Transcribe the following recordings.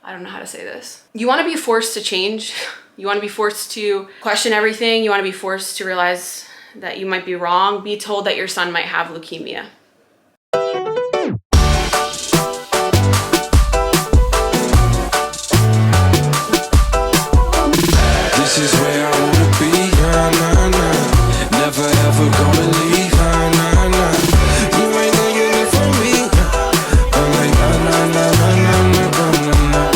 I don't know how to say this. You want to be forced to change. You want to be forced to question everything. You want to be forced to realize that you might be wrong. Be told that your son might have leukemia. This is where I wanna be, nah, nah, nah. Never ever gonna leave, nah, nah, nah. You ain't gonna get it from me. I'm like, nah, nah, nah, nah, nah, nah, nah, nah.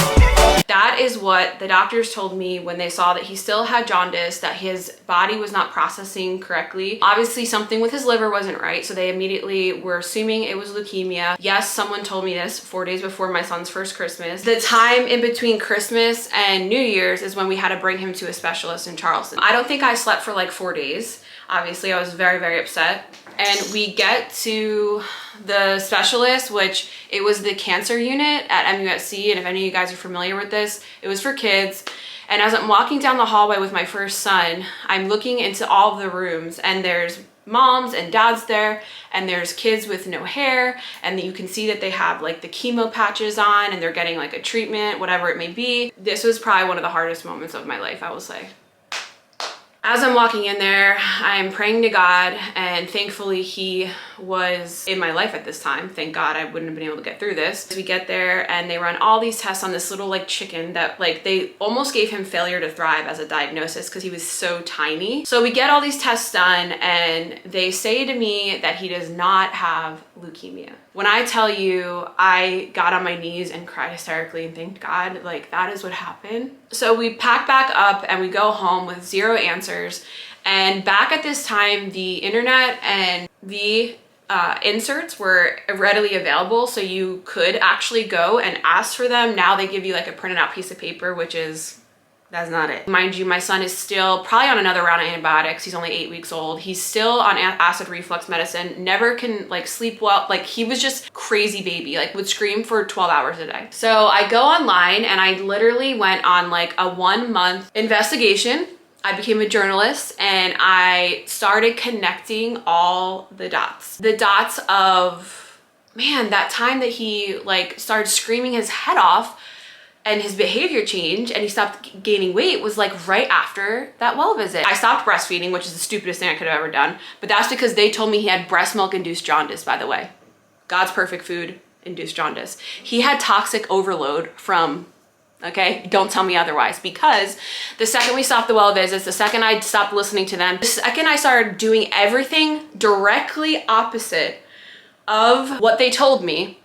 That is what the doctors told me when they saw that he still had jaundice, that his body was not processing correctly. Obviously something with his liver wasn't right, so they immediately were assuming it was leukemia. Yes, someone told me this 4 days before my son's first Christmas. The time in between Christmas and New Year's is when we had to bring him to a specialist in Charleston. I don't think I slept for like 4 days. Obviously, I was very, very upset. And we get to the specialist, which it was the cancer unit at MUSC. And if any of you guys are familiar with this, it was for kids. And as I'm walking down the hallway with my first son, I'm looking into all of the rooms, and there's moms and dads there, and there's kids with no hair, and you can see that they have like the chemo patches on and they're getting like a treatment, whatever it may be. This was probably one of the hardest moments of my life, I will say. As I'm walking in there, I'm praying to God, and thankfully he was in my life at this time. Thank God, I wouldn't have been able to get through this. We get there and they run all these tests on this little like chicken that like they almost gave him failure to thrive as a diagnosis because he was so tiny. So we get all these tests done and they say to me that he does not have leukemia. When I tell you I got on my knees and cried hysterically and thanked God, like that is what happened. So we pack back up and we go home with zero answers. And back at this time, the internet and the inserts were readily available, so you could actually go and ask for them. Now they give you like a printed out piece of paper, which is, that's not it. Mind you, my son is still probably on another round of antibiotics. He's only 8 weeks old. He's still on acid reflux medicine, never can like sleep well. Like he was just crazy baby, like would scream for 12 hours a day. So I go online and I literally went on like a 1 month investigation. I became a journalist and I started connecting all the dots. The dots of, man, that time that he like started screaming his head off and his behavior changed and he stopped gaining weight was like right after that well visit. I stopped breastfeeding, which is the stupidest thing I could have ever done, but that's because they told me he had breast milk induced jaundice, by the way. God's perfect food induced jaundice. He had toxic overload from, okay, don't tell me otherwise, because the second we stopped the well visits, the second I stopped listening to them, the second I started doing everything directly opposite of what they told me,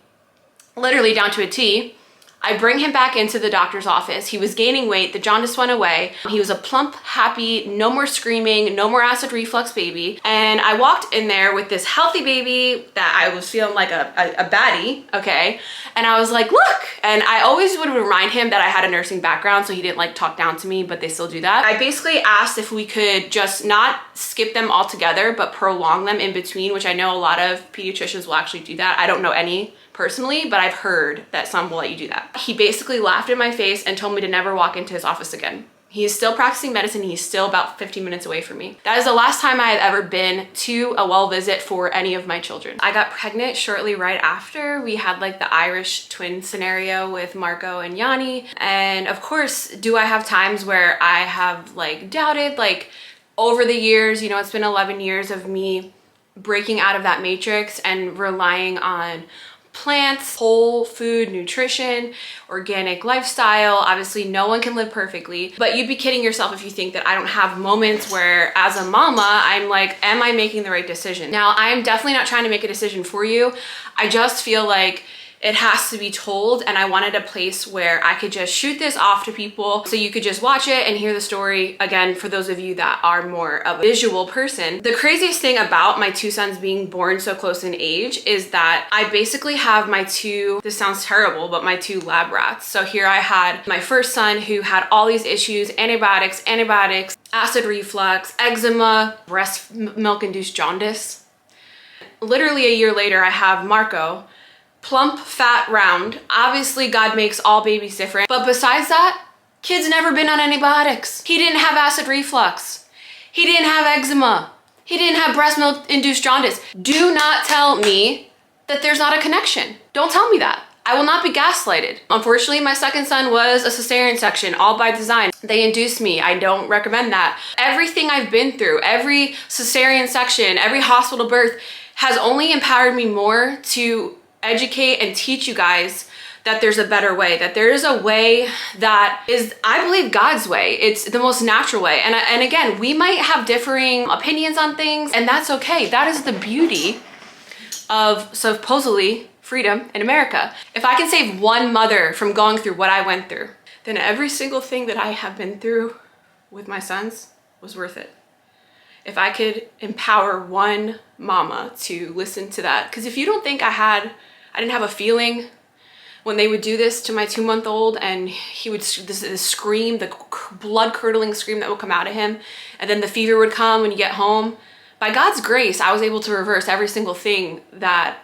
literally down to a T, I bring him back into the doctor's office. He was gaining weight, the jaundice went away. He was a plump, happy, no more screaming, no more acid reflux baby. And I walked in there with this healthy baby that I was feeling like a baddie, okay? And I was like, look! And I always would remind him that I had a nursing background, so he didn't like talk down to me, but they still do that. I basically asked if we could just not skip them altogether, but prolong them in between, which I know a lot of pediatricians will actually do that. I don't know any personally, but I've heard that some will let you do that. He basically laughed in my face and told me to never walk into his office again. He is still practicing medicine. He's still about 15 minutes away from me. That is the last time I have ever been to a well visit for any of my children. I got pregnant shortly right after. We had like the Irish twin scenario with Marco and Yanni. And of course, do I have times where I have like doubted, like over the years, you know, it's been 11 years of me breaking out of that matrix and relying on plants, whole food, nutrition, organic lifestyle. Obviously, no one can live perfectly, but you'd be kidding yourself if you think that I don't have moments where as a mama, I'm like, am I making the right decision? Now, I'm definitely not trying to make a decision for you. I just feel like it has to be told, and I wanted a place where I could just shoot this off to people so you could just watch it and hear the story. Again, for those of you that are more of a visual person. The craziest thing about my two sons being born so close in age is that I basically have my two, this sounds terrible, but my two lab rats. So here I had my first son who had all these issues, antibiotics, acid reflux, eczema, breast milk induced jaundice. Literally a year later, I have Marco, plump, fat, round. Obviously, God makes all babies different. But besides that, kid's never been on antibiotics. He didn't have acid reflux. He didn't have eczema. He didn't have breast milk induced jaundice. Do not tell me that there's not a connection. Don't tell me that. I will not be gaslighted. Unfortunately, my second son was a cesarean section, all by design. They induced me. I don't recommend that. Everything I've been through, every cesarean section, every hospital birth has only empowered me more to educate and teach you guys that there's a better way, that there is a way that is, I believe, God's way. It's the most natural way. And again, we might have differing opinions on things, and that's okay. That is the beauty of supposedly freedom in America. If I can save one mother from going through what I went through, then every single thing that I have been through with my sons was worth it. If I could empower one mama to listen to that, because if you don't think I didn't have a feeling when they would do this to my 2-month-old, and he would, this scream, the blood-curdling scream that would come out of him, and then the fever would come when you get home. By God's grace, I was able to reverse every single thing that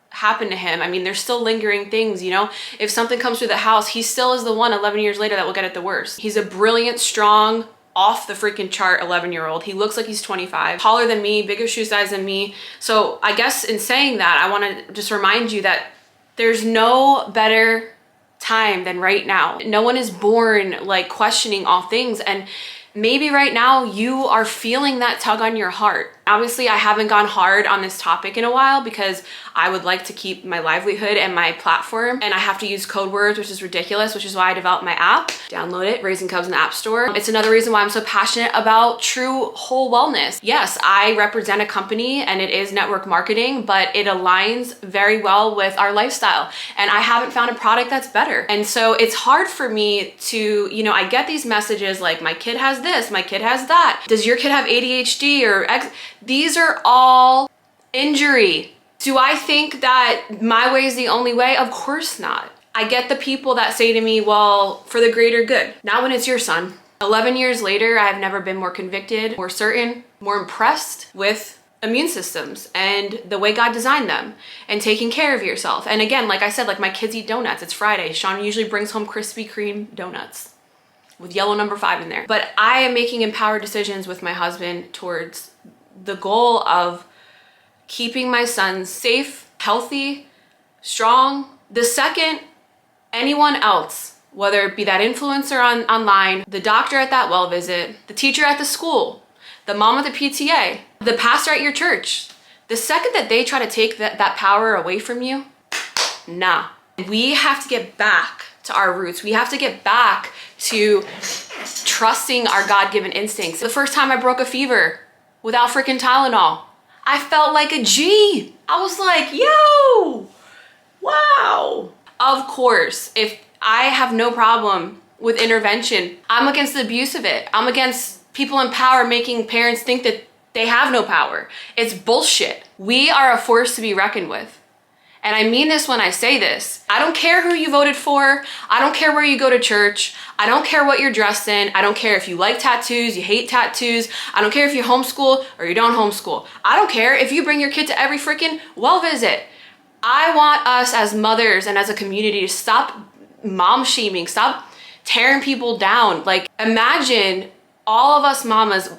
happened to him. I mean, there's still lingering things, you know? If something comes through the house, he still is the one 11 years later that will get it the worst. He's a brilliant, strong, off the freaking chart 11-year-old. He looks like he's 25, taller than me, bigger shoe size than me. So I guess in saying that, I want to just remind you that there's no better time than right now. No one is born like questioning all things, and maybe right now you are feeling that tug on your heart. Obviously, I haven't gone hard on this topic in a while because I would like to keep my livelihood and my platform, and I have to use code words, which is ridiculous, which is why I developed my app. Download it, Raising Cubs in the App Store. It's another reason why I'm so passionate about true whole wellness. Yes, I represent a company and it is network marketing, but it aligns very well with our lifestyle, and I haven't found a product that's better. And so it's hard for me to, you know, I get these messages like, my kid has this, my kid has that. Does your kid have ADHD or X? These are all injury. Do I think that my way is the only way? Of course not. I get the people that say to me, well, for the greater good. Not when it's your son. 11 years later, I have never been more convicted, more certain, more impressed with immune systems and the way God designed them and taking care of yourself. And again, like I said, like my kids eat donuts. It's Friday. Sean usually brings home Krispy Kreme donuts with yellow number 5 in there. But I am making empowered decisions with my husband towards the goal of keeping my sons safe, healthy, strong. The second anyone else, whether it be that influencer online, the doctor at that well visit, the teacher at the school, the mom at the PTA, the pastor at your church, the second that they try to take that power away from you, nah. We have to get back to our roots. We have to get back to trusting our God-given instincts. The first time I broke a fever without freaking Tylenol, I felt like a G. I was like, yo, wow. Of course, if I have no problem with intervention, I'm against the abuse of it. I'm against people in power making parents think that they have no power. It's bullshit. We are a force to be reckoned with. And I mean this when I say this. I don't care who you voted for. I don't care where you go to church. I don't care what you're dressed in. I don't care if you like tattoos, you hate tattoos. I don't care if you homeschool or you don't homeschool. I don't care if you bring your kid to every freaking well visit. I want us as mothers and as a community to stop mom shaming, stop tearing people down. Like, imagine all of us mamas,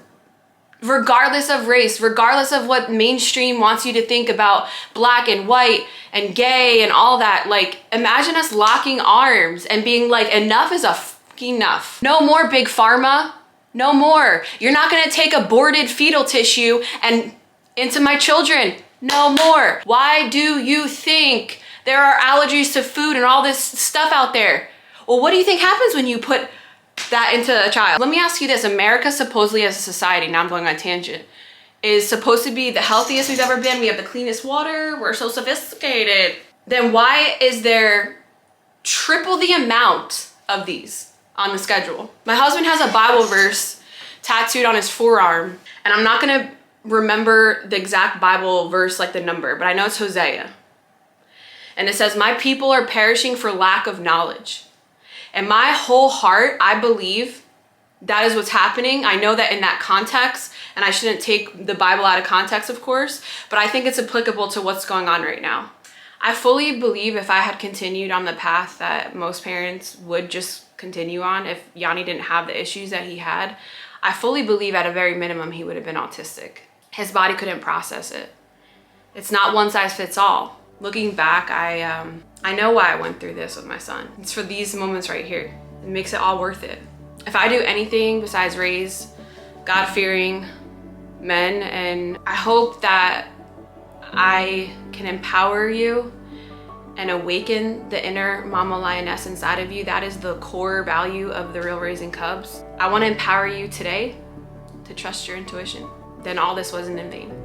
regardless of race, regardless of what mainstream wants you to think about black and white and gay and all that, like, imagine us locking arms and being like, enough is enough. No more big pharma, no more. You're not gonna take aborted fetal tissue and into my children, no more. Why do you think there are allergies to food and all this stuff out there? Well, what do you think happens when you put that into a child? Let me ask you this. America supposedly as a society, now I'm going on a tangent, is supposed to be the healthiest we've ever been. We have the cleanest water. We're so sophisticated. Then why is there triple the amount of these on the schedule? My husband has a Bible verse tattooed on his forearm, and I'm not gonna remember the exact Bible verse, like the number, but I know it's Hosea. And it says, my people are perishing for lack of knowledge. And my whole heart, I believe that is what's happening. I know that in that context, and I shouldn't take the Bible out of context, of course, but I think it's applicable to what's going on right now. I fully believe if I had continued on the path that most parents would just continue on, if Yanni didn't have the issues that he had, I fully believe at a very minimum he would have been autistic. His body couldn't process it. It's not one size fits all. Looking back, I know why I went through this with my son. It's for these moments right here. It makes it all worth it. If I do anything besides raise God-fearing men, and I hope that I can empower you and awaken the inner mama lioness inside of you. That is the core value of the Real Raising Cubs. I want to empower you today to trust your intuition. Then all this wasn't in vain.